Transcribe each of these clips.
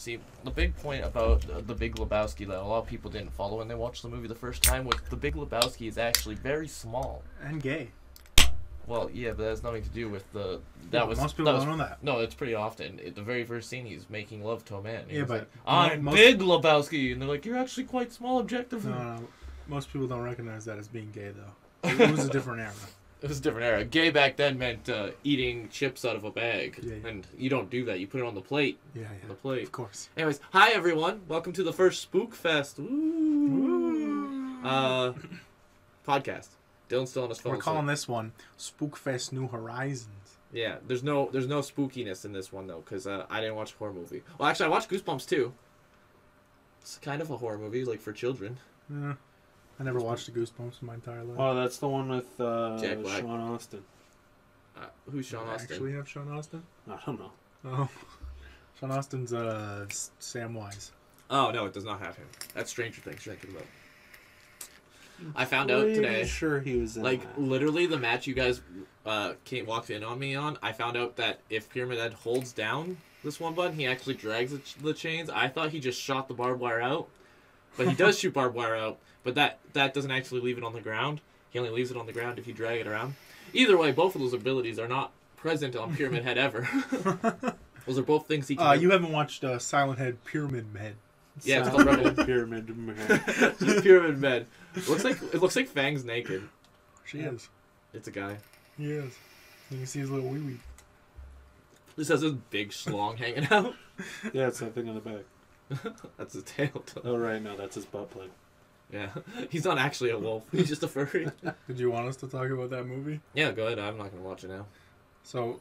See, the big point about The Big Lebowski that a lot of people didn't follow when they watched the movie the first time was The Big Lebowski is actually very small. And gay. Well, yeah, but that has nothing to do with the... Most people don't know that. No, it's pretty often. The very first scene, he's making love to a man. Yeah, but... Like, I'm Big Lebowski! And they're like, you're actually quite small objectively. No. Most people don't recognize that as being gay, though. It was a different era. It was a different era. Gay back then meant eating chips out of a bag. Yeah. And you don't do that. You put it on the plate. Yeah. On the plate. Of course. Anyways, hi everyone. Welcome to the first Spook Fest. Podcast. Dylan's still on his phone. We're calling this one Spookfest New Horizons. Yeah, there's no spookiness in this one though, because I didn't watch a horror movie. Well, actually, I watched Goosebumps too. It's kind of a horror movie, like for children. Yeah. I never watched the Goosebumps in my entire life. Oh, that's the one with Jack Black. Sean Austin. Who's Sean Austin? Actually have Sean Austin? I don't know. Oh. Sean Austin's Samwise. Oh, no, it does not have him. That's Stranger Things you're thinking about. I found out today. Sure he was in that. Literally the match you guys walked in on me on, I found out that if Pyramid Head holds down this one button, he actually drags the chains. I thought he just shot the barbed wire out. But he does shoot barbed wire out. But that doesn't actually leave it on the ground. He only leaves it on the ground if you drag it around. Either way, both of those abilities are not present on Pyramid Head ever. Those are both things he can do. You haven't watched Silent Head Pyramid Head. Yeah, it's called Rebel. Pyramid Man. Just Pyramid Man. It looks like Fang's naked. She is. It's a guy. He is. You can see his little wee wee. This has this big schlong hanging out. Yeah, it's that thing on the back. That's his tail. Oh, right, no, that's his butt plug. Yeah. He's not actually a wolf. He's just a furry. Did you want us to talk about that movie? Yeah, go ahead. I'm not going to watch it now. So,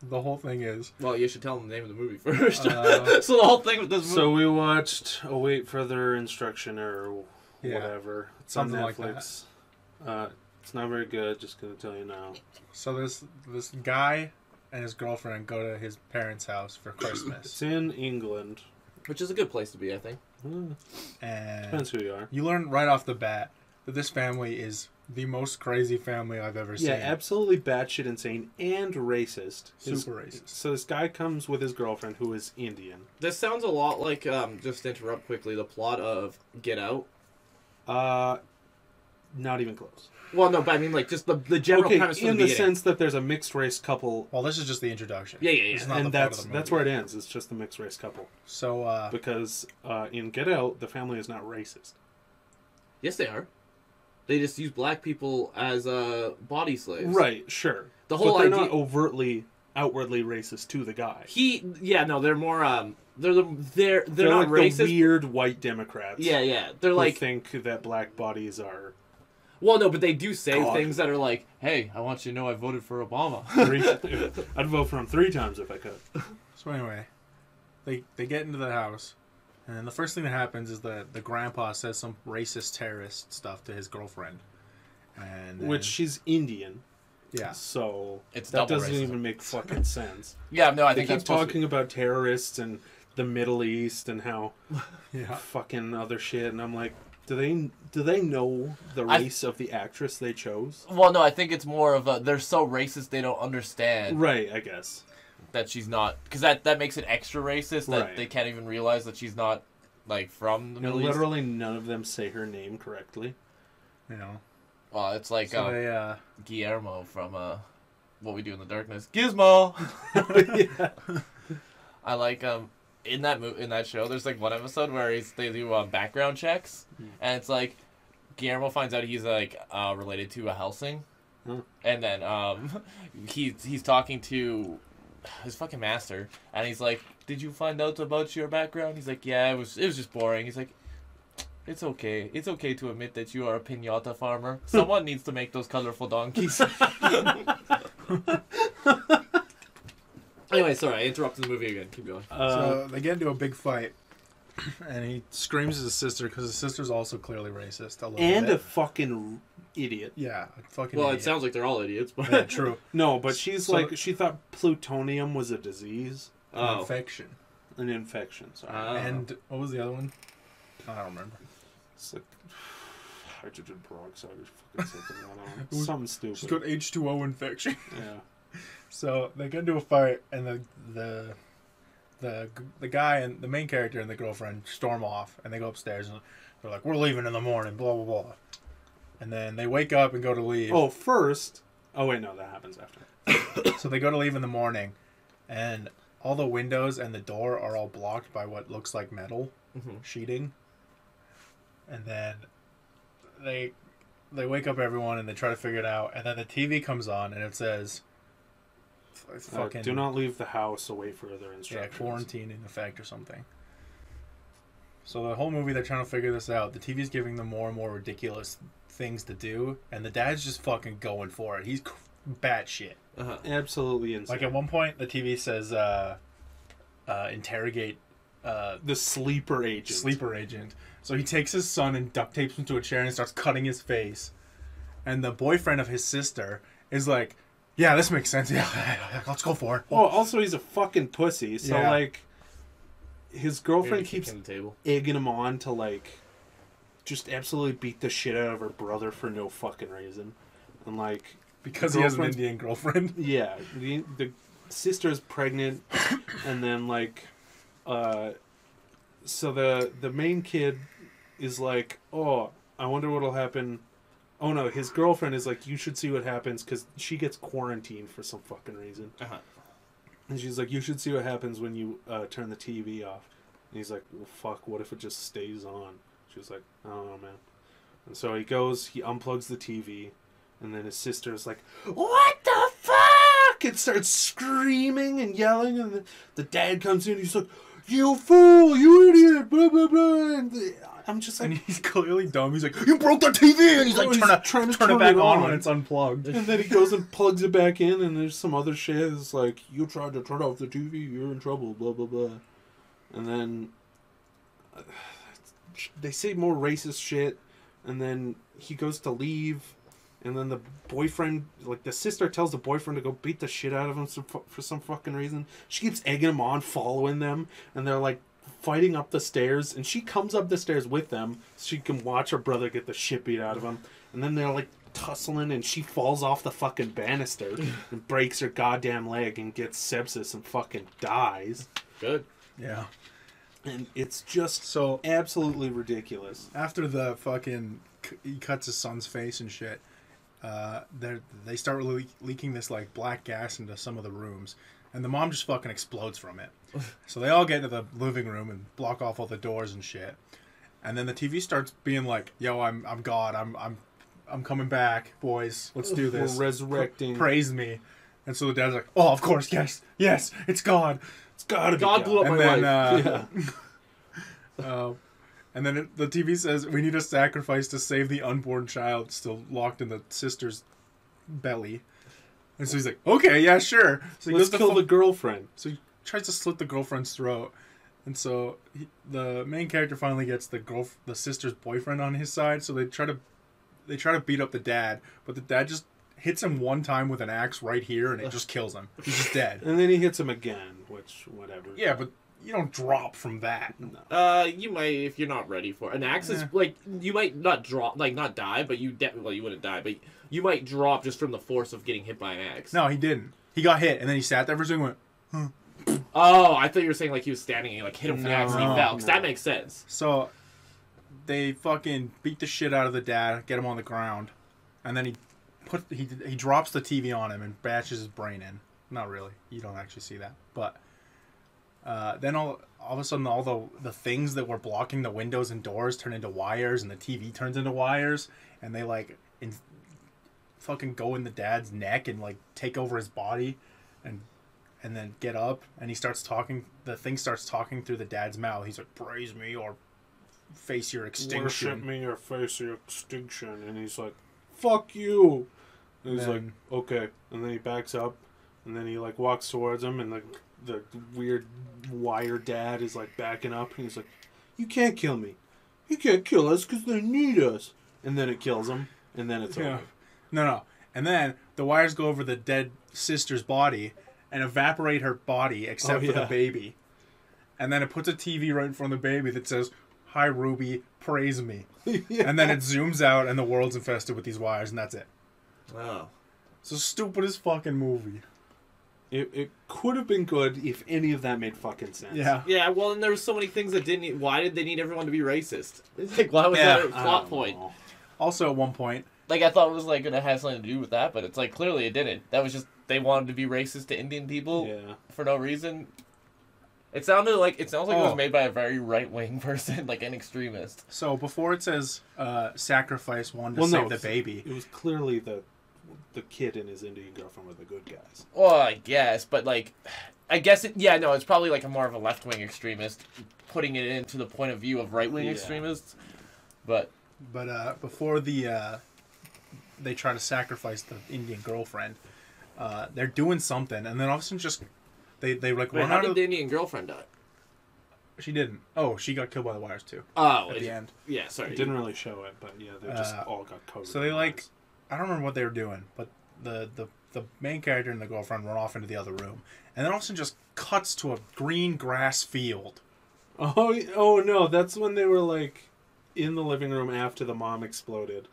the whole thing is... Well, you should tell them the name of the movie first. So the whole thing with this movie... So we watched Await Further Instruction or whatever. It's something on like Netflix. It's not very good, just going to tell you now. So this guy and his girlfriend go to his parents' house for Christmas. It's in England. Which is a good place to be, I think. And Depends who you are. You learn right off the bat that this family is the most crazy family I've ever seen. Yeah, absolutely batshit insane and racist. Super racist. So this guy comes with his girlfriend who is Indian. This sounds a lot like, just to interrupt quickly, the plot of Get Out. Not even close. Well, no, but I mean, like, just the general premise from the beginning. In the sense that there's a mixed race couple. Well, this is just the introduction. Yeah. It's not And the plot of the movie. that's where it ends. It's just the mixed race couple. So, because in Get Out, the family is not racist. Yes, they are. They just use black people as body slaves. Right, sure. The whole they're idea... not outwardly racist to the guy. They're more, they're not like racist. The weird white Democrats. Yeah. They're who like... think that black bodies are... Well, no, but they do say God. things that are like, hey, I want you to know I voted for Obama. I'd vote for him 3 times if I could. So anyway, they get into the house, and the first thing that happens is that the grandpa says some racist terrorist stuff to his girlfriend. And then, Which she's Indian. Yeah. So It's that double doesn't racism. even make fucking sense. Yeah, no, I They think keep that's supposed to talking about terrorists and the Middle East and how Yeah. fucking other shit, and I'm like, do they know the race of the actress they chose? Well, no, I think it's more of they're so racist they don't understand Right, I guess. that she's not, because that makes it extra racist that Right. they can't even realize that she's not like from the Middle East. Literally none of them say her name correctly. You know. Well, it's like So they, Guillermo from What We Do in the Darkness. Gizmo. Yeah. I like in that show. There's like one episode where they do background checks, and it's like Guillermo finds out he's like related to a Helsing, and then he's talking to his fucking master, and he's like, "Did you find out about your background?" He's like, "Yeah, it was just boring." He's like, It's okay. It's okay to admit that you are a piñata farmer. Someone needs to make those colorful donkeys. Anyway, sorry, I interrupted the movie again. Keep going. So they get into a big fight, and he screams at his sister because his sister's also clearly racist. A fucking idiot. Yeah, a fucking Well, idiot. it sounds like they're all idiots, but Yeah, true. No, but she's like, she thought plutonium was a disease. Oh. Infection. An infection, sorry. And what was the other one? I don't remember. It's like hydrogen peroxide or fucking something. I don't know. Something stupid. She's got H2O infection. Yeah. So they get into a fight, and the the guy and the main character and the girlfriend storm off, and they go upstairs and they're like, "We're leaving in the morning." Blah blah blah. And then they wake up and go to leave. Oh, first. Oh wait, no, that happens after. So they go to leave in the morning, and all the windows and the door are all blocked by what looks like metal sheeting. And then they wake up everyone and they try to figure it out. And then the TV comes on and it says, "Fucking do not leave the house. Away further instructions." Yeah, quarantine in effect or something. So the whole movie they're trying to figure this out. The TV's giving them more and more ridiculous things to do, and the dad's just fucking going for it. He's batshit. Absolutely insane. Like at one point, the TV says, "Interrogate the sleeper agent." Sleeper agent. So he takes his son and duct tapes him to a chair and starts cutting his face. And the boyfriend of his sister is like, "Yeah, this makes sense. Yeah, let's go for it." Oh, also he's a fucking pussy. So like, his girlfriend keeps egging him on to like, just absolutely beat the shit out of her brother for no fucking reason, and like because he has an Indian girlfriend. Yeah, the sister's pregnant, and then like, so the main kid is like, "Oh, I wonder what'll happen." Oh no, his girlfriend is like, "You should see what happens," because she gets quarantined for some fucking reason. And she's like, "You should see what happens when you turn the TV off." And he's like, "Well, fuck, what if it just stays on?" She's like, "I don't know, man." And so he goes, he unplugs the TV, and then his sister's like, "What the fuck?" And starts screaming and yelling, and the dad comes in, he's like, "You fool, you idiot, blah, blah, blah." And I'm just like... And he's clearly dumb. He's like, "You broke the TV!" And he's like, trying to turn it back on when it's unplugged. And then he goes and plugs it back in, and there's some other shit. It's like, "You tried to turn off the TV, you're in trouble, blah, blah, blah." And then they say more racist shit, and then he goes to leave, and then the boyfriend, like the sister tells the boyfriend to go beat the shit out of him for some fucking reason. She keeps egging him on, following them, and they're like fighting up the stairs, and she comes up the stairs with them so she can watch her brother get the shit beat out of him. And then they're like tussling, and she falls off the fucking banister and breaks her goddamn leg and gets sepsis and fucking dies. Good. Yeah. And it's just so absolutely ridiculous. After the fucking he cuts his son's face and shit, they start leaking this like black gas into some of the rooms, and the mom just fucking explodes from it. So they all get into the living room and block off all the doors and shit. And then the TV starts being like, "Yo, I'm God. I'm coming back, boys. Let's do this. We're resurrecting. Praise me." And so the dad's like, "Oh, of course, yes, it's God. It's gotta be God." Blew up my life. And then the TV says, "We need a sacrifice to save the unborn child still locked in the sister's belly." And so he's like, "Okay, yeah, sure." So he Let's kill the girlfriend. So he tries to slit the girlfriend's throat. And so the main character finally gets the sister's boyfriend on his side. So they try to beat up the dad, but the dad just hits him one time with an axe right here, and it just kills him. He's just dead. And then he hits him again, which whatever. Yeah, but you don't drop from that. No. You might if you're not ready for it. An axe is like you might not drop, like not die, but you you wouldn't die, but you might drop just from the force of getting hit by an axe. No, he didn't. He got hit, and then he sat there for a second and went, Oh, I thought you were saying like he was standing and you like hit him with the axe and he fell. Because that makes sense. So they fucking beat the shit out of the dad, get him on the ground, and then he drops the TV on him and bashes his brain in. Not really. You don't actually see that. But then all of a sudden all the things that were blocking the windows and doors turn into wires, and the TV turns into wires, and they like fucking go in the dad's neck and like take over his body, and then get up, and he starts talking. The thing starts talking through the dad's mouth. He's like, "Praise me or face your extinction." "Worship me or face your extinction." And he's like, "Fuck you." And he's like, "Okay." And then he backs up, and then he like walks towards him, and the weird wire dad is like backing up, and he's like, "You can't kill me. You can't kill us because they need us." And then it kills him, and then it's over. No. And then the wires go over the dead sister's body and evaporate her body except for the baby. And then it puts a TV right in front of the baby that says, "Hi, Ruby, praise me." And then it zooms out, and the world's infested with these wires, and that's it. Wow. It's the stupidest fucking movie. It could have been good if any of that made fucking sense. Yeah. Yeah, well, and there were so many things that didn't. Why did they need everyone to be racist? Like, why was that a plot point? Know. Also, at one point, Like, I thought it was like gonna have something to do with that, but it's like clearly it didn't. That was just they wanted to be racist to Indian people for no reason. It sounds like it was made by a very right wing person, like an extremist. So before it says sacrifice one to save the baby. It was clearly the kid and his Indian girlfriend were the good guys. Well, I guess, but like, I guess it's probably like a more of a left wing extremist putting it into the point of view of right wing extremists. But before they try to sacrifice the Indian girlfriend, they're doing something, and then all of a sudden just they like run how out did of. the Indian girlfriend die? She didn't. Oh, she got killed by the wires too. Oh, at the end. Yeah, sorry. It didn't really show it, but yeah, they just all got covered. So they like, I don't remember what they were doing, but the main character and the girlfriend run off into the other room, and then all of a sudden just cuts to a green grass field. Oh no, that's when they were like in the living room after the mom exploded.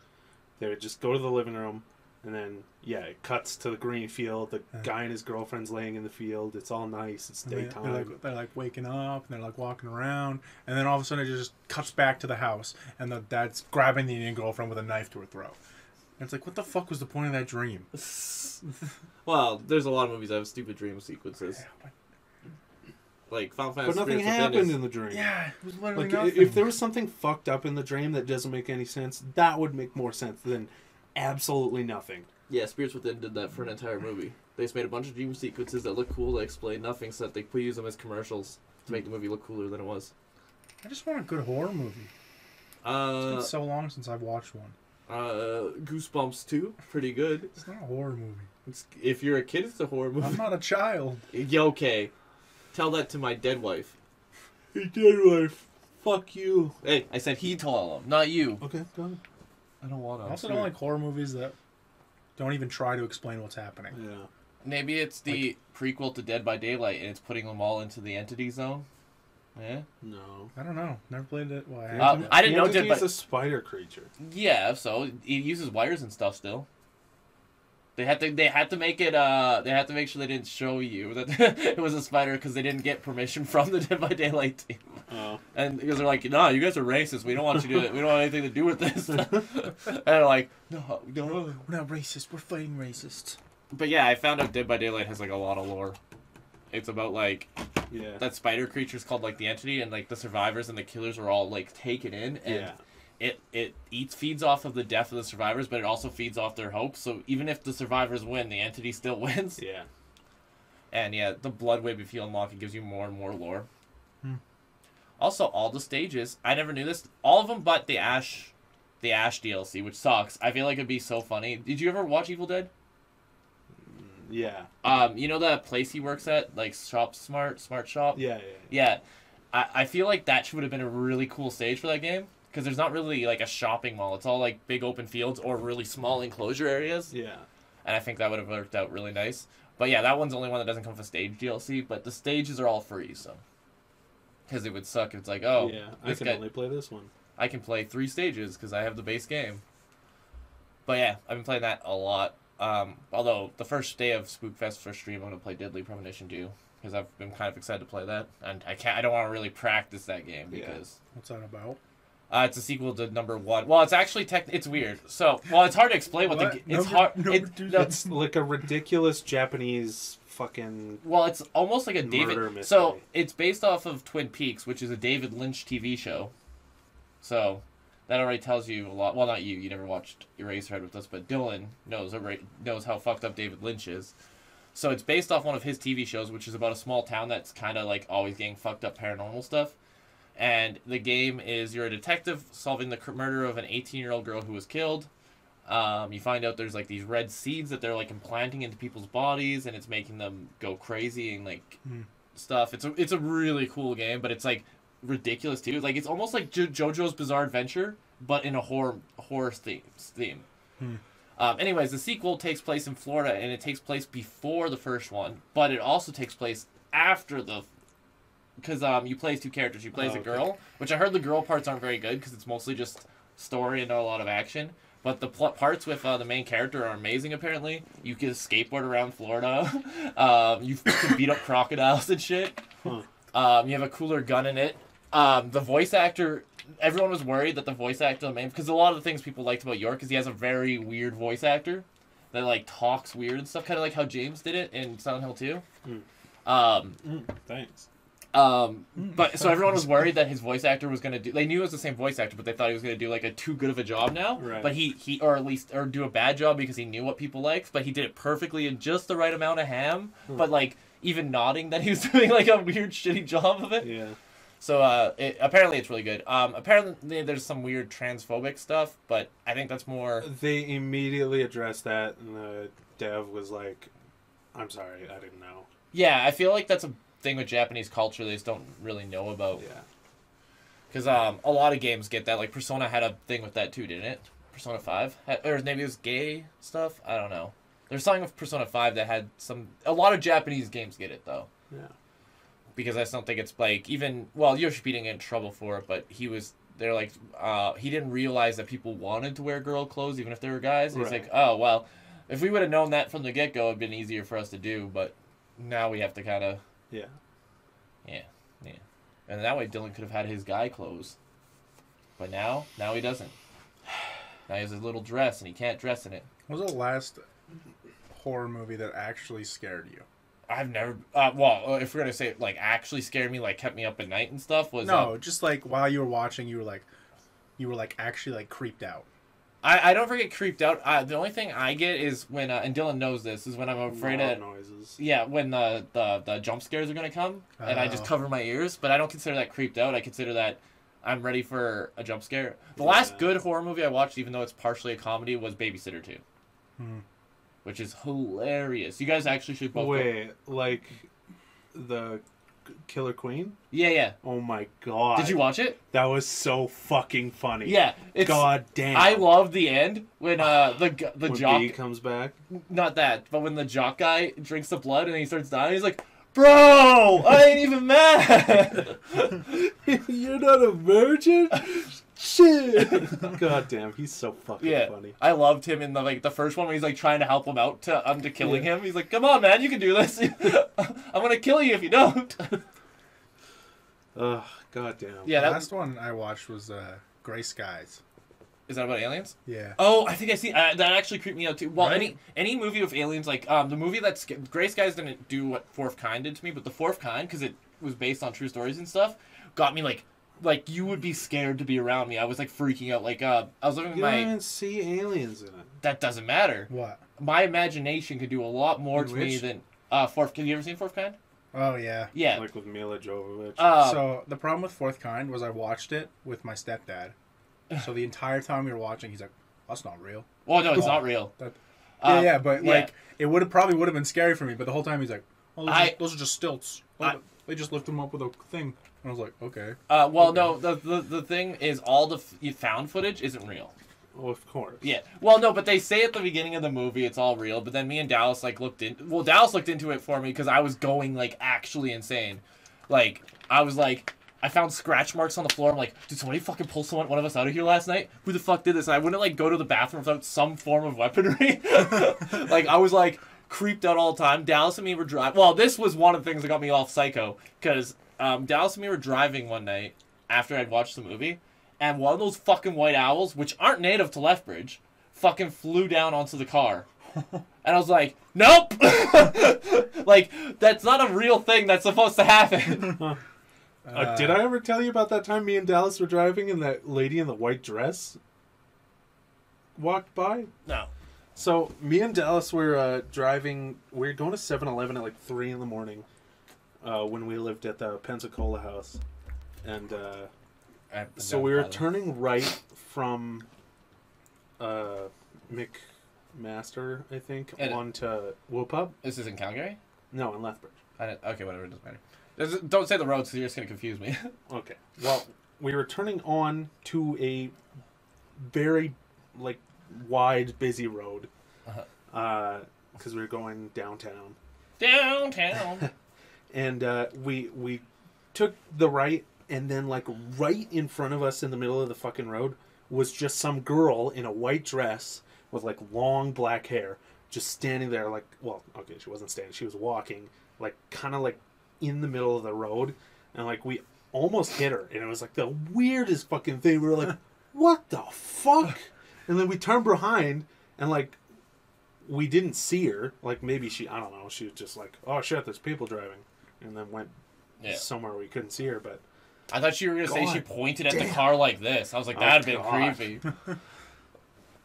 They would just go to the living room, and then it cuts to the green field. The guy and his girlfriend's laying in the field. It's all nice. It's daytime. They're like waking up, and they're like walking around, and then all of a sudden it just cuts back to the house, and the dad's grabbing the Indian girlfriend with a knife to her throat. And it's like, what the fuck was the point of that dream? Well, there's a lot of movies that have stupid dream sequences. Like Final Fantasy. But nothing happened in the dream. Yeah, it was literally like nothing. If there was something fucked up in the dream that doesn't make any sense, that would make more sense than absolutely nothing. Yeah, Spirits Within did that for an entire movie. They just made a bunch of dream sequences that look cool that explain nothing, so that they could use them as commercials to make the movie look cooler than it was. I just want a good horror movie. It's been so long since I've watched one. Goosebumps 2, pretty good. It's not a horror movie. If you're a kid, it's a horror movie. I'm not a child. Yeah, okay. Tell that to my dead wife. Hey, dead wife. Fuck you. Hey, I said he told him, not you. Okay, go on. I don't want to. I also don't like horror movies that don't even try to explain what's happening. Yeah. Maybe it's the prequel to Dead by Daylight, and it's putting them all into the entity zone. Yeah. No. I don't know. Never played it. Well, I didn't know Dead by. He's a spider creature. Yeah, so it uses wires and stuff still. They had to make it. They had to make sure they didn't show you that it was a spider because they didn't get permission from the Dead by Daylight team. Oh. And because they're like, no, you guys are racist. We don't want you to. We don't want anything to do with this. And they're like, no, we're not racist. We're fighting racists. But yeah, I found out Dead by Daylight has like a lot of lore. It's about like that spider creature's called like the entity, and like the survivors and the killers are all like taken in, and it feeds off of the death of the survivors, but it also feeds off their hopes. So even if the survivors win, the entity still wins. Yeah. And the blood wave, if you unlock it, gives you more and more lore. Also, all the stages, I never knew this. All of them, but the Ash DLC, which sucks. I feel like it'd be so funny. Did you ever watch Evil Dead? Yeah. You know that place he works at, like Smart Shop? Yeah. I feel like that would have been a really cool stage for that game, because there's not really like a shopping mall. It's all like big open fields or really small enclosure areas. Yeah. And I think that would have worked out really nice. But yeah, that one's the only one that doesn't come with a stage DLC, but the stages are all free, so. Because it would suck if it's like, oh, yeah, I can only play this one. I can play 3 stages because I have the base game. But yeah, I've been playing that a lot. Although the first day of Spookfest for stream, I'm gonna play Deadly Premonition 2 because I've been kind of excited to play that, and I don't want to really practice that game because what's that about? It's a sequel to number 1. Well, it's actually it's weird. So, it's hard to explain what it's hard. It's like a ridiculous Japanese fucking. Well, it's almost like a David. Mystery. So it's based off of Twin Peaks, which is a David Lynch TV show. So that already tells you a lot. Well, not you. You never watched Eraserhead with us, but Dylan knows how fucked up David Lynch is. So it's based off one of his TV shows, which is about a small town that's kind of like always getting fucked up paranormal stuff. And the game is you're a detective solving the murder of an 18-year-old girl who was killed. You find out there's like these red seeds that they're like implanting into people's bodies, and it's making them go crazy and like stuff. It's a really cool game, but it's like ridiculous too. Like it's almost like JoJo's Bizarre Adventure, but in a horror theme. Anyways, the sequel takes place in Florida, and it takes place before the first one, but it also takes place after because you play as 2 characters. You play as a girl, which I heard the girl parts aren't very good because it's mostly just story and not a lot of action. But the parts with the main character are amazing, apparently. You can skateboard around Florida. You can beat up crocodiles and shit. You have a cooler gun in it. The voice actor... Everyone was worried that the voice actor... Because a lot of the things people liked about York is he has a very weird voice actor that, like, talks weird and stuff. Kind of like how James did it in Silent Hill 2. Thanks. But so everyone was worried that his voice actor was gonna do. They knew it was the same voice actor, but they thought he was gonna do like a too good of a job now. Right. But he or at least do a bad job because he knew what people liked. But he did it perfectly in just the right amount of ham. But like even nodding that he was doing like a weird shitty job of it. Yeah. So apparently it's really good. Apparently there's some weird transphobic stuff, but I think that's more. They immediately addressed that, and the dev was like, "I'm sorry, I didn't know." Yeah, I feel like that's a thing with Japanese culture they just don't really know about. Yeah. Because a lot of games get that. Like Persona had a thing with that too, didn't it? Persona 5? Or maybe it was gay stuff? I don't know. There's something with Persona 5 that had some... A lot of Japanese games get it, though. Yeah. Because I just don't think it's like... Even... Well, Yoshi P didn't get in trouble for it, but he was... They're like... he didn't realize that people wanted to wear girl clothes, even if they were guys. He's like, oh, well, if we would have known that from the get-go, it would have been easier for us to do, but now we have to kind of... Yeah. Yeah. And that way Dylan could have had his guy clothes. But now he doesn't. Now he has his little dress and he can't dress in it. What was the last horror movie that actually scared you? I've never... well, if we're going to say, like, actually scared me, like, kept me up at night and stuff, was... No, just, like, while you were watching, you were, like, actually, like, creeped out. I don't ever get creeped out. The only thing I get is when, and Dylan knows this, is when I'm afraid of... noises. Yeah, when the jump scares are going to come, and I just cover my ears, but I don't consider that creeped out. I consider that I'm ready for a jump scare. The last good horror movie I watched, even though it's partially a comedy, was Babysitter 2. Which is hilarious. You guys actually should both... Wait, like the Killer Queen? Yeah. Oh my god. Did you watch it? That was so fucking funny. Yeah. God damn. I love the end when the when jock... B comes back. Not that, but when the jock guy drinks the blood and he starts dying, he's like, bro, I ain't even mad. You're not a virgin? Shit. God damn, he's so fucking funny. I loved him in the first one when he's like trying to help him out to killing him. He's like, come on, man, you can do this. I'm gonna kill you if you don't. Ugh, god damn. Yeah, the last one I watched was Gray Skies. Is that about aliens? Yeah. Oh, I think I see. That actually creeped me out too. Well, right? any movie with aliens, like the movie that's Gray Skies didn't do what Fourth Kind did to me, but the Fourth Kind, because it was based on true stories and stuff, got me like you would be scared to be around me. I was like freaking out. Like I was living with You don't even see aliens in it. That doesn't matter. What? My imagination could do a lot more to me than Fourth. Have you ever seen Fourth Kind? Oh yeah. Yeah. Like with Mila Jovovich. So the problem with Fourth Kind was I watched it with my stepdad. So the entire time we were watching, he's like, "That's not real." Well, no, it's not real. But like it probably would have been scary for me. But the whole time he's like, "Oh, those are just stilts. They just lift them up with a thing." And I was like, "Okay." Well, no, the thing is, all the found footage isn't real. Oh, of course. Yeah. Well, no, but they say at the beginning of the movie it's all real. But then me and Dallas Dallas looked into it for me because I was going like actually insane. Like I was like. I found scratch marks on the floor. I'm like, did somebody fucking pull one of us out of here last night? Who the fuck did this? And I wouldn't like go to the bathroom without some form of weaponry. Like I was like creeped out all the time. Dallas and me were driving. Well, this was one of the things that got me all psycho because Dallas and me were driving one night after I'd watched the movie, and one of those fucking white owls, which aren't native to Lethbridge, fucking flew down onto the car. And I was like, nope! Like, that's not a real thing that's supposed to happen. Did I ever tell you about that time me and Dallas were driving and that lady in the white dress walked by? No. So, me and Dallas were driving... We were going to 7-Eleven at like 3 in the morning when we lived at the Pensacola house. And so we were turning right from McMaster, I think, onto Whoopub. This is in Calgary? No, in Lethbridge. Okay, whatever, it doesn't matter. Don't say the roads because you're just going to confuse me. Okay. Well, we were turning on to a very, like, wide, busy road. Because we were going downtown. Downtown! And we took the right, and then, like, right in front of us in the middle of the fucking road was just some girl in a white dress with like long black hair, just standing there like, well, okay, she wasn't standing, she was walking, like kind of like in the middle of the road, and like we almost hit her, and it was like the weirdest fucking thing. We were like, what the fuck? And then we turned behind, and like we didn't see her. Like maybe I don't know, she was just like, oh shit, there's people driving, and then went somewhere we couldn't see her. But I thought you were gonna say she pointed at the car like this. I was like, that'd been creepy.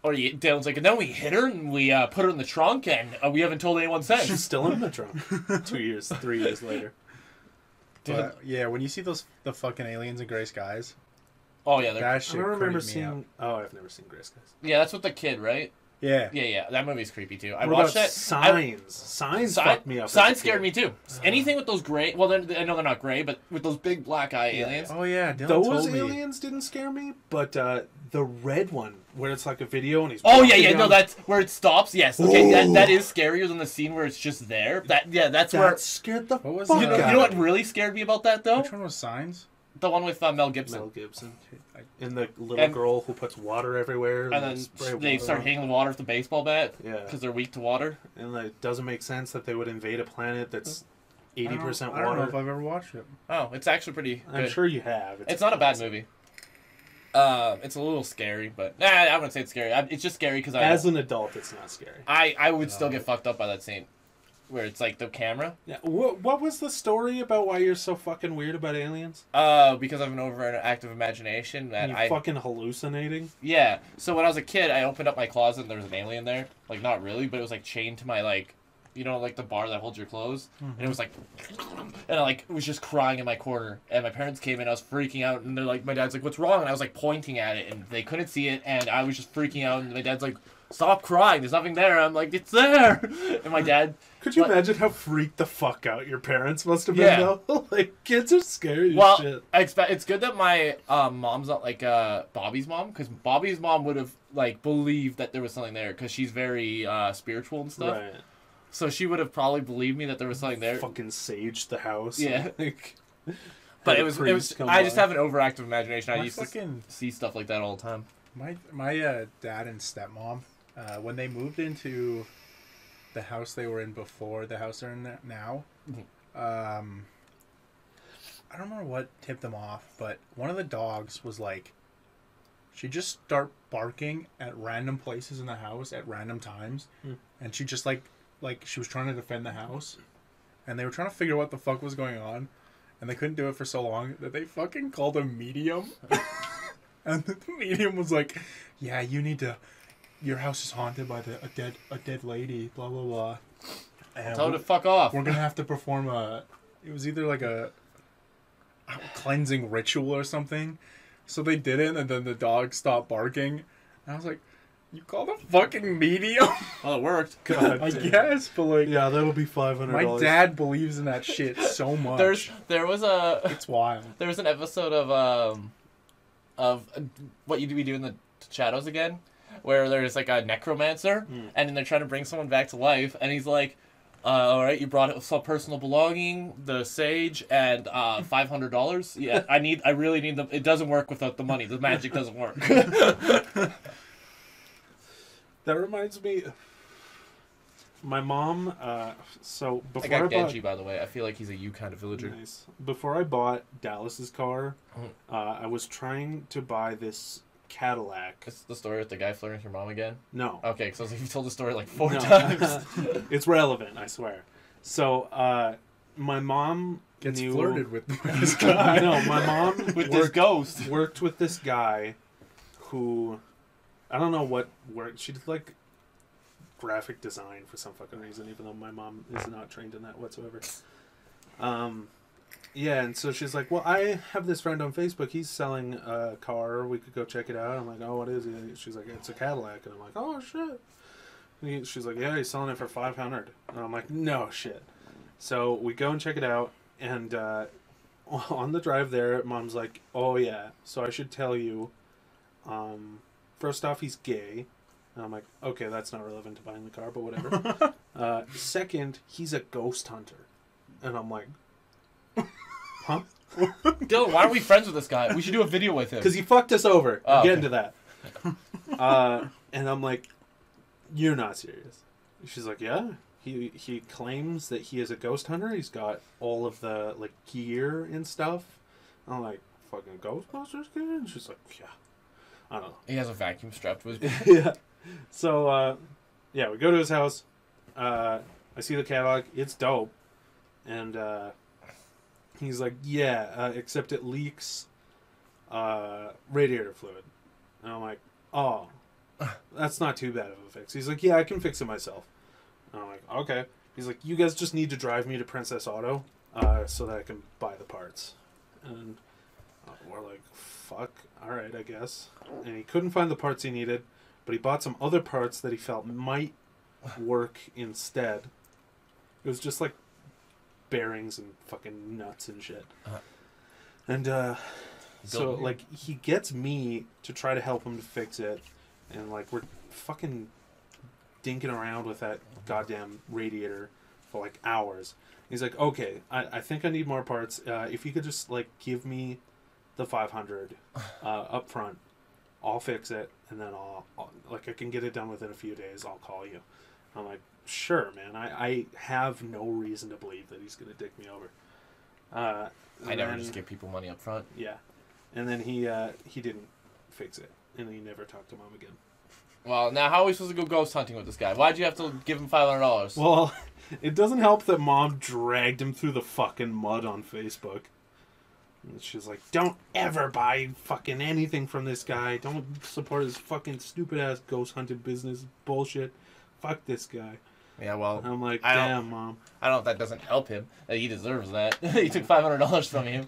Or Dylan's like, and then we hit her and we put her in the trunk, and we haven't told anyone since. She's still in the trunk. 3 years later. But, yeah, when you see the fucking aliens in gray skies. Oh yeah, that shit. I don't remember creeped me out. seeing. Oh, I've never seen Gray Skies. Yeah, that's with the kid, right? Yeah. Yeah. That movie's creepy too. I What watched about that. Signs fucked me up. Signs scared me too. Anything with those gray. Well, I know they're not gray, but with those big black eye aliens. Oh yeah, Dylan those told me. aliens didn't scare me, but the red one where it's like a video and he's. Oh yeah. No, that's where it stops. Yes. Okay, that is scarier than the scene where it's just there. That's where. That scared the What was fuck that? out You of know what me. really scared me about that though? Which one was Signs? The one with Mel Gibson. Mel Gibson. And the little girl who puts water everywhere. And then they start hitting the water with the baseball bat. Yeah. Because they're weak to water. And it doesn't make sense that they would invade a planet that's 80% water. I don't know if I've ever watched it. Oh, it's actually pretty good. I'm sure you have. It's not a bad movie. It's a little scary, but I wouldn't say it's scary. It's just scary because as an adult, it's not scary. I would still get fucked up by that scene, where it's like the camera. Yeah. What was the story about why you're so fucking weird about aliens? Because I have an overactive imagination that You fucking hallucinating. Yeah. So when I was a kid, I opened up my closet and there was an alien there. Like not really, but it was like chained to my like. You know, like the bar that holds your clothes, and it was like, and I like was just crying in my corner. And my parents came in, I was freaking out, and they're like, my dad's like, "What's wrong?" And I was like pointing at it, and they couldn't see it, and I was just freaking out. And my dad's like, "Stop crying! There's nothing there." I'm like, "It's there!" And my dad. Could you imagine how freaked the fuck out your parents must have been? Yeah. Though? Like kids are scary Well, as shit. it's good that my mom's not like Bobby's mom, because Bobby's mom would have like believed that there was something there, because she's very spiritual and stuff. Right. So she would have probably believed me that there was something there. Fucking saged the house. Yeah. Like, But it was. I just have an overactive imagination. I used to see stuff like that all the time. My dad and stepmom, when they moved into the house they were in before the house they're in now, I don't remember what tipped them off, but one of the dogs was like, she'd just start barking at random places in the house at random times, and she just like she was trying to defend the house, and they were trying to figure out what the fuck was going on, and they couldn't do it for so long that they fucking called a medium. And the medium was like, "Yeah, you need to. Your house is haunted by a dead lady. Blah blah blah." And Tell her to fuck off. We're gonna have to perform it was either like a cleansing ritual or something. So they did it, and then the dog stopped barking. And I was like, "You called a fucking medium?" Well, it worked. God, I guess, but like, yeah, that'll be $500. my dad believes in that shit so much. There was It's wild. There was an episode of What You Do We Do in the Shadows Again, where there's like a necromancer, and then they're trying to bring someone back to life, and he's like, all right, you brought some personal belonging, the sage, and $500. Yeah, I really need them. It doesn't work without the money. The magic doesn't work. That reminds me, my mom. So I before got I bought, Genji, by the way. I feel like he's a you kind of villager. nice. Before I bought Dallas's car, I was trying to buy this Cadillac. It's the story with the guy flirting with your mom again? No. Okay, because I was like, you told the story like 4 No. times. It's relevant, I swear. So, my mom Gets knew... flirted with this guy. No, my mom With this ghost. worked with this guy who, I don't know what work. She did like graphic design for some fucking reason, even though my mom is not trained in that whatsoever. Yeah, and so she's like, well, I have this friend on Facebook. He's selling a car. We could go check it out. I'm like, oh, what is it? She's like, it's a Cadillac. And I'm like, oh, shit. She's like, yeah, he's selling it for $500. And I'm like, no shit. So we go and check it out. And on the drive there, Mom's like, oh, yeah. So I should tell you, first off, he's gay. And I'm like, okay, that's not relevant to buying the car, but whatever. Second, he's a ghost hunter. And I'm like, huh? Dylan, why are we friends with this guy? We should do a video with him. Because he fucked us over. Oh, I'm getting okay. to that. And I'm like, you're not serious. She's like, yeah. He claims that he is a ghost hunter. He's got all of the like gear and stuff. I'm like, fucking Ghostbusters kid? And she's like, yeah. I don't know. He has a vacuum strapped to his back. Yeah. So, yeah, we go to his house. I see the catalog. It's dope. And he's like, yeah, except it leaks radiator fluid. And I'm like, oh, that's not too bad of a fix. He's like, yeah, I can fix it myself. And I'm like, okay. He's like, you guys just need to drive me to Princess Auto so that I can buy the parts. And we're like, fuck, alright, I guess. And he couldn't find the parts he needed, but he bought some other parts that he felt might work instead. It was just like bearings and fucking nuts and shit. And so like he gets me to try to help him to fix it, and like we're fucking dinking around with that goddamn radiator for like hours. He's like, okay, I think I need more parts. If you could just like give me the 500 up front, I'll fix it, and then I'll like I can get it done within a few days. I'll call you. I'm like, sure, man. I have no reason to believe that he's gonna dick me over. I never just give people money up front. Yeah, and then he didn't fix it, and he never talked to Mom again. Well, now how are we supposed to go ghost hunting with this guy? Why'd you have to give him $500? Well, it doesn't help that Mom dragged him through the fucking mud on Facebook. And she's like, don't ever buy fucking anything from this guy. Don't support his fucking stupid-ass ghost hunting business bullshit. Fuck this guy. Yeah, well... And I'm like, damn, Mom. I don't know if that doesn't help him. He deserves that. He took $500 from you.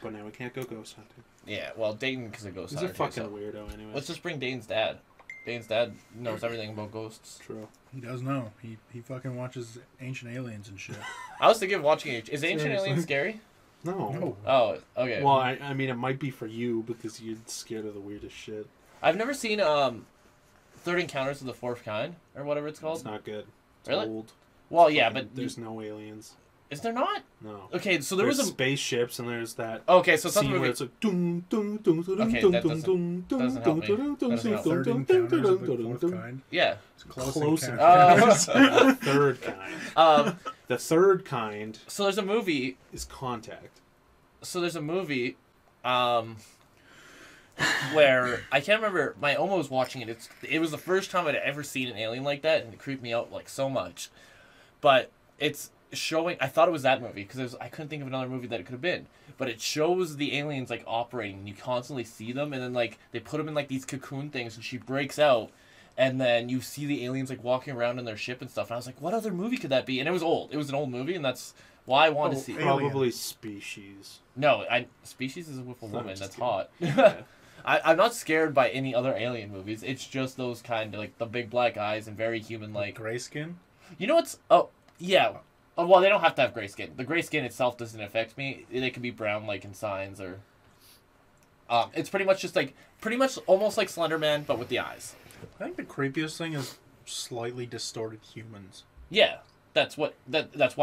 But now we can't go ghost hunting. Yeah, well, Dayton is a ghost hunter. He's a fucking weirdo anyway. Let's just bring Dayton's dad. Dayton's dad knows everything about ghosts. True. He does know. He fucking watches Ancient Aliens and shit. I was thinking of watching it. Is Ancient Seriously? Aliens scary? No. Oh, okay. Well, I mean, it might be for you because you're scared of the weirdest shit. I've never seen Third Encounters of the Fourth Kind, or whatever it's called. It's not good. It's Really? old. Well, yeah, but... There's no aliens. Is there not? No. Okay, so there There's was a... spaceships, and there's that Okay, so it's not the scene movie... where it's like... Dun, dun, dun, dun, Okay, dun, that dun, doesn't- dun, doesn't help me. dun, dun, Doesn't help. dun, Third dun, Encounters dun, of the dun, Fourth dun. Kind. Yeah. It's close Closer. encounters. The third kind. The third kind So there's a movie... is Contact. So there's a movie... where I can't remember. My Oma was watching it. It was the first time I'd ever seen an alien like that, and it creeped me out like so much. But it's showing. I thought it was that movie because I couldn't think of another movie that it could have been. But it shows the aliens like operating, and you constantly see them, and then like they put them in like these cocoon things, and she breaks out, and then you see the aliens like walking around in their ship and stuff. And I was like, what other movie could that be? And it was old. It was an old movie, and that's why I wanted to see. Probably Species. No, Species is with a woman that's kidding. hot. Yeah. I'm not scared by any other alien movies. It's just those kind of like the big black eyes and very human like. Gray skin? You know what's? Oh yeah. Oh, well, they don't have to have gray skin. The gray skin itself doesn't affect me. They could be brown like in Signs or. It's pretty much almost like Slender Man but with the eyes. I think the creepiest thing is slightly distorted humans. Yeah, that's why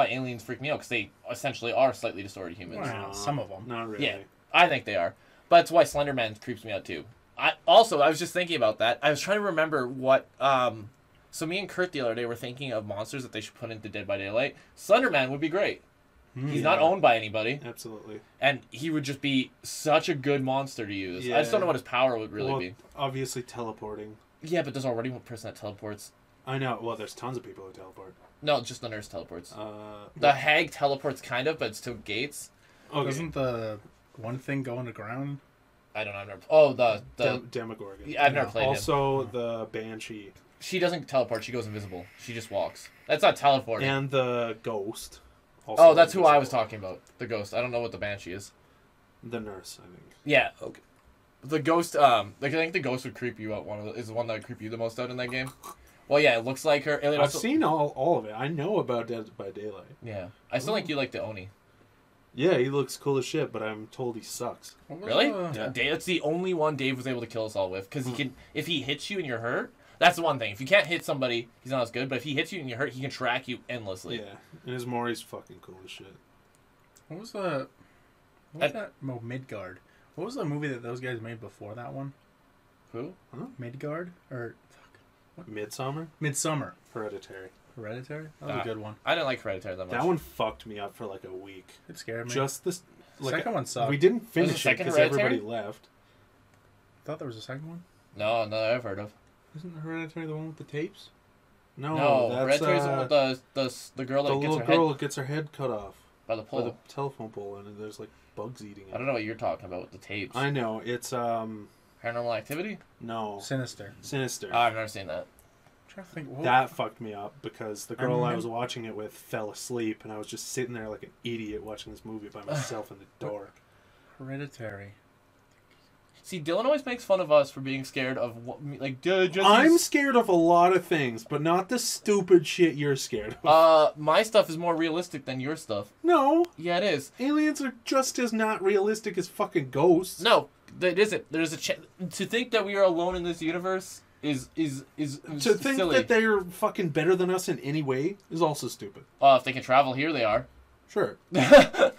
aliens freak me out because they essentially are slightly distorted humans. Wow. Some of them. Not really. Yeah, I think they are. But that's why Slender Man creeps me out too. I was just thinking about that. I was trying to remember what. So me and Kurt the other day were thinking of monsters that they should put into Dead by Daylight. Slender Man would be great. He's not owned by anybody. Absolutely. And he would just be such a good monster to use. Yeah. I just don't know what his power would really be. Obviously teleporting. Yeah, but there's already one person that teleports. I know. Well, there's tons of people who teleport. No, just the nurse teleports. The What? hag teleports kind of, but it's to gates. Okay. Doesn't the one thing go underground? I don't know. I've never. Oh, the Demogorgon. Yeah, I've never played him. Also, the Banshee. She doesn't teleport. She goes invisible. She just walks. That's not teleporting. And the Ghost. Also Oh, that's who I invisible. was talking about. The ghost. I don't know what the banshee is. The nurse, I think. Yeah. Okay. The ghost. I think the ghost would creep you out. Is the one that would creep you the most out in that game. Well, yeah, it looks like her. I've seen all of it. I know about Dead by Daylight. Yeah, I still think you like the Oni. Yeah, he looks cool as shit, but I'm told he sucks. Really? Yeah. Dave, that's the only one Dave was able to kill us all with. Because he can, if he hits you and you're hurt, that's the one thing. If you can't hit somebody, he's not as good. But if he hits you and you're hurt, he can track you endlessly. Yeah, and his Maury's fucking cool as shit. What was that? Oh, Midgard. What was the movie that those guys made before that one? Who? Huh? Midgard? Or... Midsummer? Midsummer. Hereditary. Hereditary? That was a good one. I didn't like Hereditary that much. That one fucked me up for like a week. It scared me. Just this... The second one sucked. We didn't Was finish the it second because Hereditary? everybody left. I thought there was a second one. No, I've heard of. Isn't Hereditary the one with the tapes? No, that's Hereditary's the one with the girl that the gets little her girl head that gets her head cut off by the by pole. the telephone pole, and there's like bugs eating it. I don't know what you're talking about with the tapes. I know it's Paranormal Activity? no Sinister. Sinister. Oh, I've never seen that. I'm trying to think. What... That fucked me up because the girl I remember- was watching it with fell asleep, and I was just sitting there like an idiot watching this movie by myself in the dark. Hereditary. See, Dylan always makes fun of us for being scared of what, like, just I'm scared of a lot of things, but not the stupid shit you're scared of. my stuff is more realistic than your stuff. No, Yeah, it is. aliens are just as not realistic as fucking ghosts. No, it isn't. There's a to think that we are alone in this universe is To think silly. that they're fucking better than us in any way is also stupid. If they can travel here, they are. Sure. But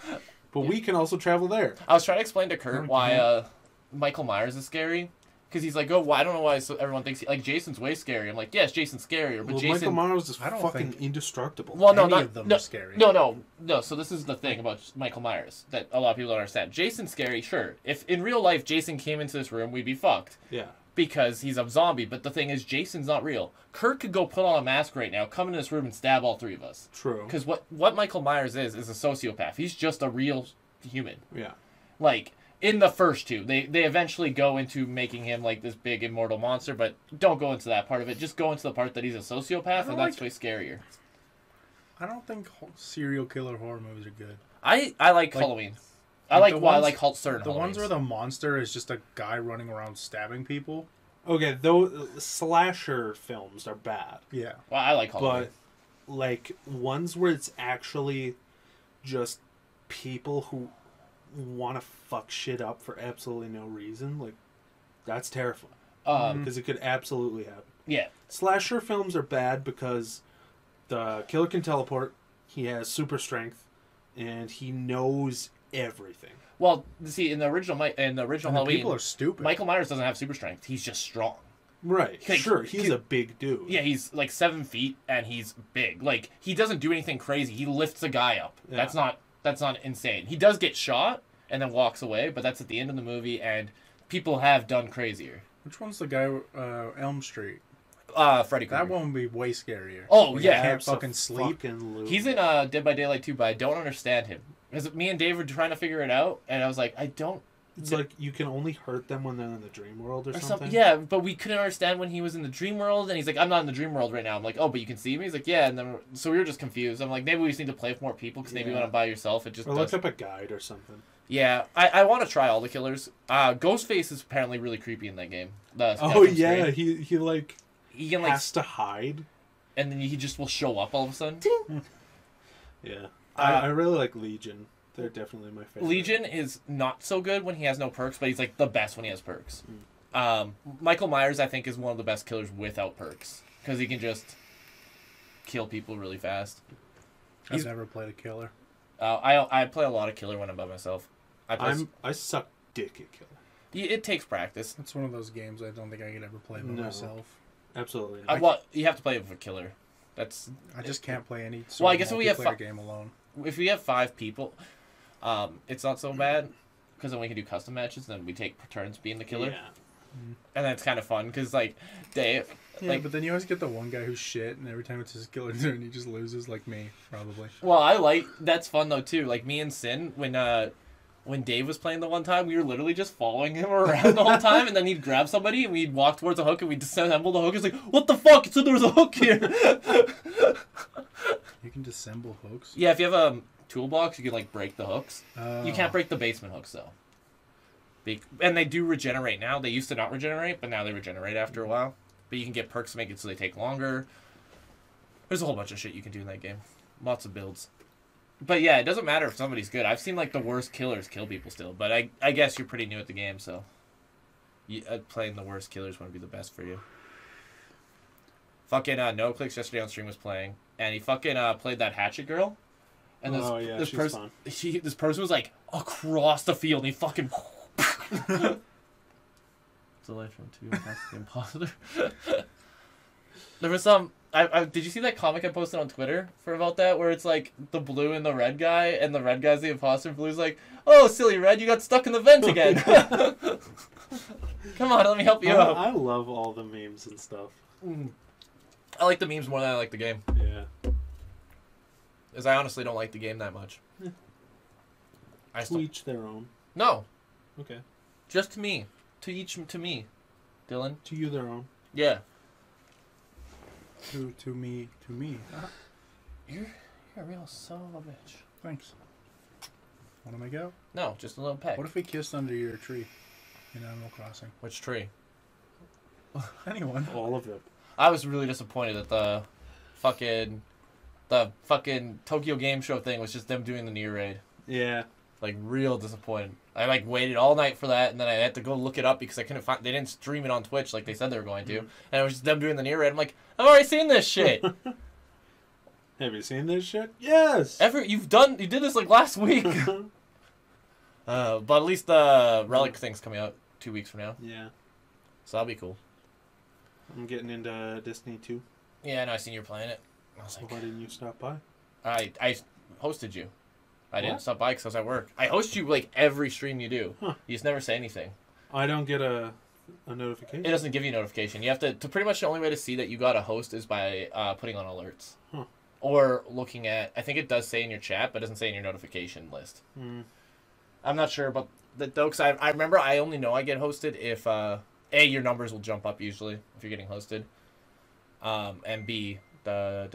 we can also travel there. I was trying to explain to Kurt No, why Michael Myers is scary. Because he's like, oh, well, I don't know why everyone thinks... Like, Jason's way scarier. I'm like, yes, Jason's scarier, but Well, Jason... Michael Myers is I don't fucking think- indestructible. Well, no, Any not... of them no, are scary. No, so this is the thing about Michael Myers that a lot of people don't understand. Jason's scary, sure. If in real life Jason came into this room, we'd be fucked. Yeah. Because he's a zombie, but the thing is, Jason's not real. Kurt could go put on a mask right now, come in this room and stab all three of us. True. Because what Michael Myers is a sociopath. He's just a real human. Yeah. Like, in the first two, they eventually go into making him like this big immortal monster, but don't go into that part of it. Just go into the part that he's a sociopath, and that's way scarier. I don't think serial killer horror movies are good. I like Halloween. I like like the I ones- like certain The ones Halloweens. where the monster is just a guy running around stabbing people. Okay, though slasher films are bad, Yeah. Well, I like Halloween. but like ones where it's actually just people who want to fuck shit up for absolutely no reason, like that's terrifying. Because it could absolutely happen. Yeah. Slasher films are bad because the killer can teleport, he has super strength, and he knows everything. Well, see, in the original And the Halloween, people are stupid. Michael Myers doesn't have super strength. He's just strong. Right. Like, Sure, he's a big dude. Yeah, he's like 7 feet and he's big. Like, he doesn't do anything crazy. He lifts a guy up. Yeah. That's not insane. He does get shot and then walks away, but that's at the end of the movie, and people have done crazier. Which one's the guy? Elm Street. Freddy Krueger. That one would be way scarier. Oh, Where yeah. You can't fucking sleep. He's in Dead by Daylight too, but I don't understand him. Because me and Dave were trying to figure it out, and I was like, I don't... It's like you can only hurt them when they're in the dream world or something. Yeah, but we couldn't understand when he was in the dream world, and he's like, I'm not in the dream world right now. I'm like, oh, but you can see me? He's like, yeah, and then so we were just confused. I'm like, maybe we just need to play with more people, because maybe when I'm by yourself, it just Or does... look up a guide or something. Yeah, I want to try all the killers. Ghostface is apparently really creepy in that game. Oh yeah, he like he can like, has to hide. and then he just will show up all of a sudden. Yeah, I really like Legion. They're definitely my favorite. Legion is not so good when he has no perks, but he's like the best when he has perks. Michael Myers, I think, is one of the best killers without perks because he can just kill people really fast. I've never played a killer. I play a lot of killer when I'm by myself. I suck dick at killer. It takes practice. It's one of those games I don't think I could ever play by myself. Absolutely. Well, you have to play with a killer. I just can't play any sort Well, I of guess if we have multiplayer game alone. If we have 5 people, it's not so bad because then we can do custom matches. And then we take turns being the killer, and that's kind of fun because like Dave. Yeah, but then you always get the one guy who's shit, and every time it's his killer turn, he just loses, like me, probably. Well, that's fun though too. Like me and Sin, when Dave was playing the one time, we were literally just following him around the whole time, and then he'd grab somebody, and we'd walk towards a hook, and we'd disassemble the hook. It's like, what the fuck? It said there was a hook here. You can disassemble hooks? Yeah, if you have a toolbox, you can like break the hooks. Oh. You can't break the basement hooks though. And they do regenerate now. They used to not regenerate, but now they regenerate after a while. But you can get perks to make it so they take longer. There's a whole bunch of shit you can do in that game. Lots of builds. But yeah, it doesn't matter if somebody's good. I've seen like the worst killers kill people still. But I guess you're pretty new at the game, so playing the worst killers wouldn't be the best for you. Fucking No Clicks yesterday on stream was playing, and he fucking played that Hatchet Girl. And this she's fun. This person was like across the field, and he fucking Delay from 2, that's the imposter. There was some... did you see that comic I posted on Twitter for about that, where it's like the blue and the red guy, and the red guy's the imposter, and blue's like, oh, silly red, you got stuck in the vent again. Come on, let me help you out. I love all the memes and stuff. I like the memes more than I like the game. Yeah. Because I honestly don't like the game that much. To each their own. No. Okay. Just to me. To me. Dylan. To you their own. Yeah. To me. You're a real son of a bitch. Thanks. Want to make out? No, just a little peck. What if we kissed under your tree in Animal Crossing? Which tree? Anyone. All of them. I was really disappointed that the fucking Tokyo Game Show thing was just them doing the Nier raid. Yeah. Like, real disappointed. I, like, waited all night for that, and then I had to go look it up because I couldn't find... They didn't stream it on Twitch like they said they were going to. And it was just them doing the Nier raid. I'm like, I've already seen this shit. Have you seen this shit? Yes! You did this, like, last week. But at least the Relic thing's coming out 2 weeks from now. Yeah. So that'll be cool. I'm getting into Destiny 2. Yeah, no, I seen you were playing it. I was like... Why didn't you stop by? I hosted you. I didn't stop by because I was at work. I host you, like, every stream you do. Huh. You just never say anything. I don't get a notification? It doesn't give you a notification. You have to pretty much the only way to see that you got a host is by putting on alerts. Huh. Or looking at, I think it does say in your chat, but it doesn't say in your notification list. I'm not sure about that, though, because I remember I only know I get hosted if, A, your numbers will jump up usually if you're getting hosted. And B, I'm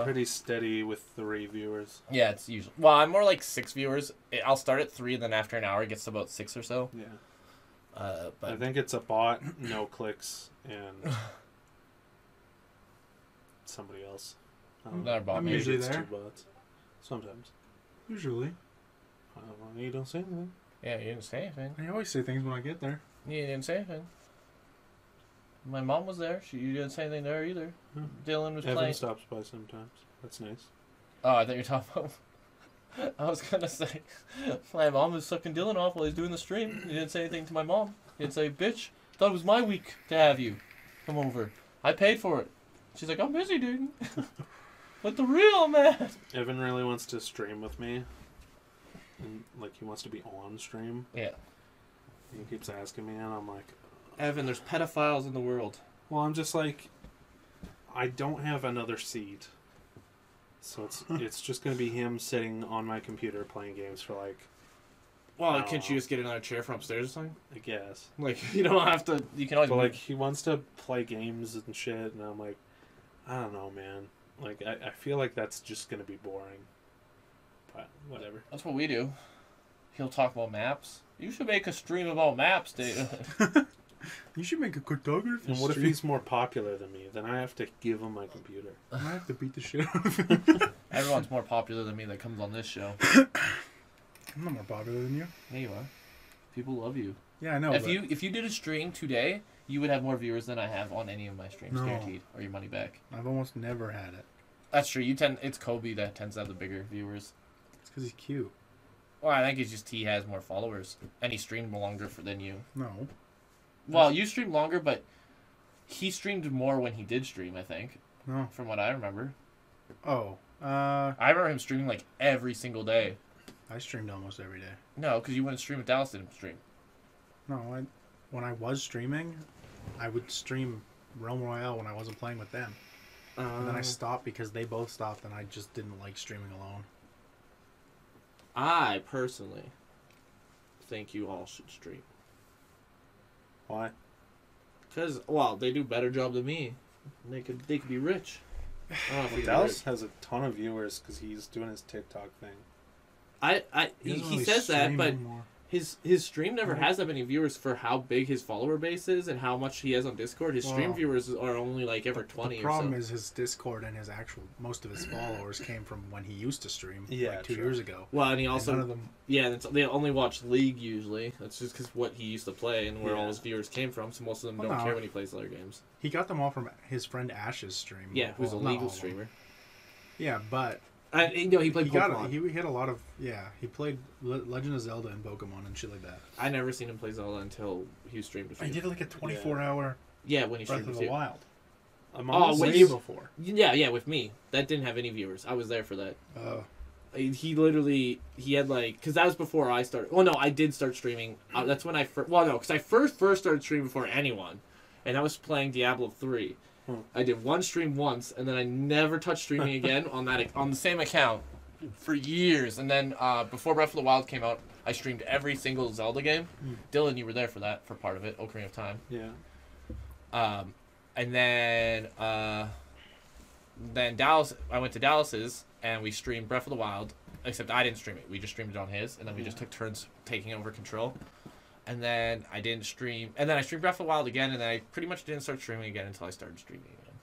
pretty steady with 3 viewers. Yeah, it's usually... Well, I'm more like 6 viewers. I'll start at 3, then after an hour it gets to about 6 or so. Yeah. But I think it's a bot, no clicks, and somebody else. Another bot. I'm Maybe usually it's there. 2 bots. Sometimes. Usually. I don't know. You don't say anything. Yeah, you didn't say anything. I always say things when I get there. You didn't say anything. My mom was there. You didn't say anything to her either. Dylan was Evan playing. stops by sometimes. That's nice. Oh, I thought you were talking about... I was going to say, my mom was sucking Dylan off while he's doing the stream. He didn't say anything to my mom. He didn't say, bitch, thought it was my week to have you come over. I paid for it. She's like, I'm busy, dude. But the real man. Evan really wants to stream with me. And, like, he wants to be on stream. Yeah. He keeps asking me, and I'm like... Evan, there's pedophiles in the world. Well, I'm just like... I don't have another seat. So it's just going to be him sitting on my computer playing games for, like... Well, can't you just get another chair from upstairs or something? I guess. Like, you don't have to... You can always... But, like, he wants to play games and shit, and I'm like... I don't know, man. Like, I feel like that's just going to be boring. But, whatever. That's what we do. He'll talk about maps. You should make a stream about maps, Dave. You should make a cartography. And what if he's more popular than me? Then I have to give him my computer. I have to beat the shit out of him. Everyone's more popular than me that comes on this show. I'm not more popular than you. Yeah, you are. People love you. Yeah, I know. If you did a stream today, you would have more viewers than I have on any of my streams, No. guaranteed, or your money back. I've almost never had it. That's true. It's Kobe that tends to have the bigger viewers. It's because he's cute. Well, I think it's just he has more followers, and he streamed longer than you. No. Well, you streamed longer, but he streamed more when he did stream, I think. No. From what I remember. Oh. I remember him streaming like every single day. I streamed almost every day. No, because you wouldn't stream if Dallas didn't stream. No, when I was streaming, I would stream Realm Royale when I wasn't playing with them. And then I stopped because they both stopped, and I just didn't like streaming alone. I personally think you all should stream. Why? Because, well, they do a better job than me. They could be rich. I don't know if Well, we Dallas has a ton of viewers because he's doing his TikTok thing. He doesn't really says that, stream but anymore. his stream never has that many viewers for how big his follower base is and how much he has on Discord. His stream Wow. viewers are only like ever 20 The or problem so. is his Discord and his most of his followers came from when he used to stream, Yeah, like 2 true. years ago. Well, and he And also none of them. they only watch League usually. That's just because what he used to play and where all Yeah. his viewers came from. So most of them Well, don't no. care when he plays other games. He got them all from his friend Ash's stream. Yeah, who's a Well, not all legal of them. streamer. Yeah, but You know, he played Pokemon. He had a lot of he played Legend of Zelda and Pokemon and shit like that. I never seen him play Zelda until he streamed a few. He did like a 24-hour when he Breath streamed of the Wild. Way before. Yeah, with me. That didn't have any viewers. I was there for that. Oh. He literally, he had like, because that was before I started. Well, no, I did start streaming. That's when I first, well, no, because I first started streaming before anyone. And I was playing Diablo 3. I did one stream once, and then I never touched streaming again on the same account for years. And then before Breath of the Wild came out, I streamed every single Zelda game. Dylan, you were there for that, for part of it, Ocarina of Time. Yeah. And then Dallas, I went to Dallas's, and we streamed Breath of the Wild, except I didn't stream it. We just streamed it on his, and then we just took turns taking over control. And then I didn't stream, and then I streamed Breath of the Wild again, and then I pretty much didn't start streaming again until I started streaming again.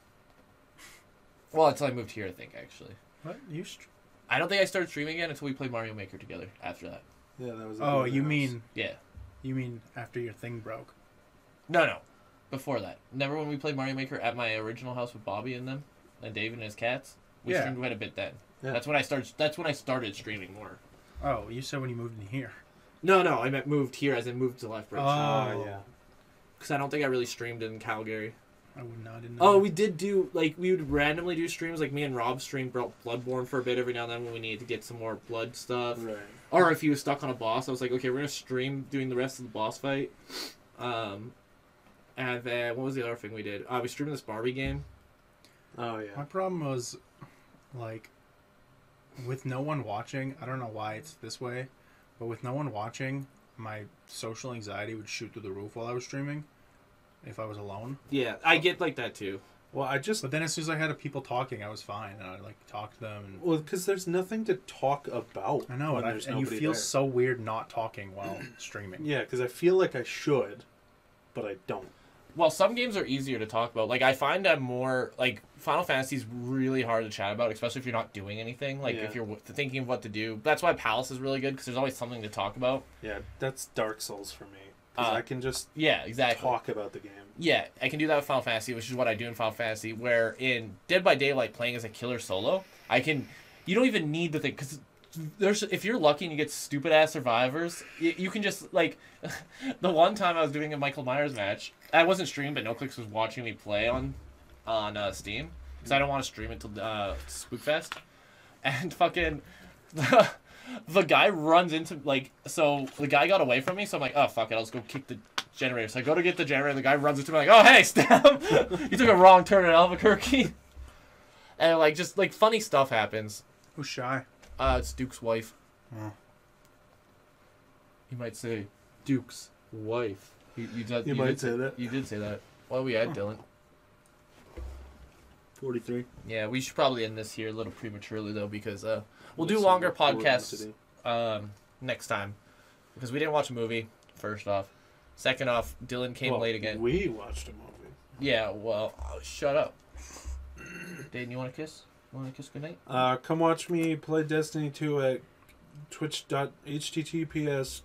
Well, until I moved here, I think, actually. What? I don't think I started streaming again until we played Mario Maker together after that. Yeah, that was. Oh, you mean? Yeah. You mean after your thing broke? No. Before that. Never when we played Mario Maker at my original house with Bobby and them, and David and his cats. We streamed quite a bit then. Yeah. That's when I started streaming more. Oh, you said when you moved in here. No, I meant moved here as in moved to Lethbridge. Oh, yeah. Because I don't think I really streamed in Calgary. I didn't know. Oh, we did do, like, we would randomly do streams. Like, me and Rob streamed Bloodborne for a bit every now and then when we needed to get some more blood stuff. Right. Or if he was stuck on a boss, I was like, okay, we're going to stream doing the rest of the boss fight. And then, what was the other thing we did? We streamed this Barbie game. Oh, yeah. My problem was, like, with no one watching, I don't know why it's this way, but with no one watching, my social anxiety would shoot through the roof while I was streaming, if I was alone. Yeah, I get like that too. Well, But then as soon as I had people talking, I was fine, and I like talk to them. And... Well, because there's nothing to talk about. I know, and you feel so weird not talking while streaming. Yeah, because I feel like I should, but I don't. Well, some games are easier to talk about. Like, I find I'm more, like, Final Fantasy's really hard to chat about, especially if you're not doing anything. Like, if you're thinking of what to do. That's why Palace is really good, because there's always something to talk about. Yeah, that's Dark Souls for me. Because I can just talk about the game. Yeah, I can do that with Final Fantasy, which is what I do in Final Fantasy, where in Dead by Daylight, playing as a killer solo, you don't even need the thing, because if you're lucky and you get stupid ass survivors, you can just, like, the one time I was doing a Michael Myers match, I wasn't streaming, but NoClicks was watching me play on Steam, because I don't want to stream it till Spookfest, and fucking the guy runs into, like, so the guy got away from me, so I'm like, oh fuck it, I'll just go kick the generator. So I go to get the generator, the guy runs into me like, oh hey, stab! You took a wrong turn at Albuquerque. And like, just like funny stuff happens. Who's shy? It's Duke's wife. Oh. You might say Duke's wife. You might say that. You did say that. Well, we had Dylan. 43. Yeah, we should probably end this here a little prematurely though, because we'll do longer podcasts next time, because we didn't watch a movie. First off, second off, Dylan came late again. We watched a movie. Yeah, well, shut up. Dayton, you want to kiss? Goodnight? Come watch me play Destiny 2 at twitch.https://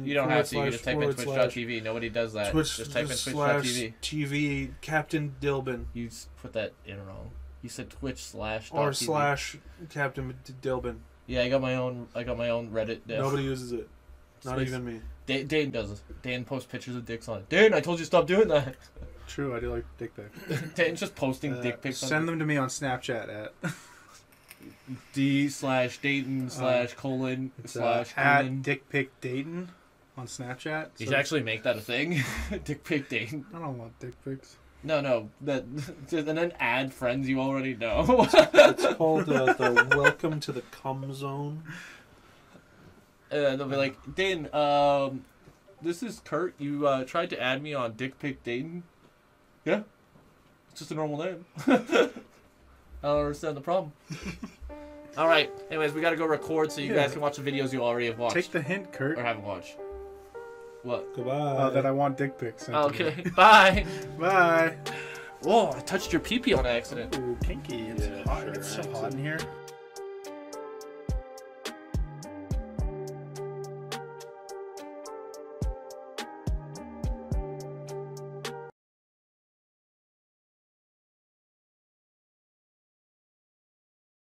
You don't have to. You just type in twitch.tv. Nobody does that. Just type in twitch.tv. TV Captain Dilbin. You put that in wrong. You said twitch/. Or / Captain Dilbin. Yeah, I got my own Reddit. Nobody uses it. Not even me. Dane does it. Dane posts pictures of dicks on it. Dane, I told you to stop doing that. True, I do like dick pics. Dane's just posting dick pics. Send them to me on Snapchat at D/Dayton/:/ dick pic Dayton on Snapchat. You should actually make that a thing. Dick pic Dayton. I don't want dick pics. No, that and then add friends you already know. It's called the Welcome to the Cum Zone. They'll be like, Dane, this is Kurt. You tried to add me on Dick Pic Dayton. Yeah, it's just a normal name. I don't understand the problem. All right. Anyways, we got to go record so you guys can watch the videos you already have watched. Take the hint, Kurt. Or haven't watched. What? Goodbye. That I want dick pics. Okay. Bye. Bye. Whoa, I touched your pee-pee on accident. Ooh, kinky. It's hot. It's so hot in here.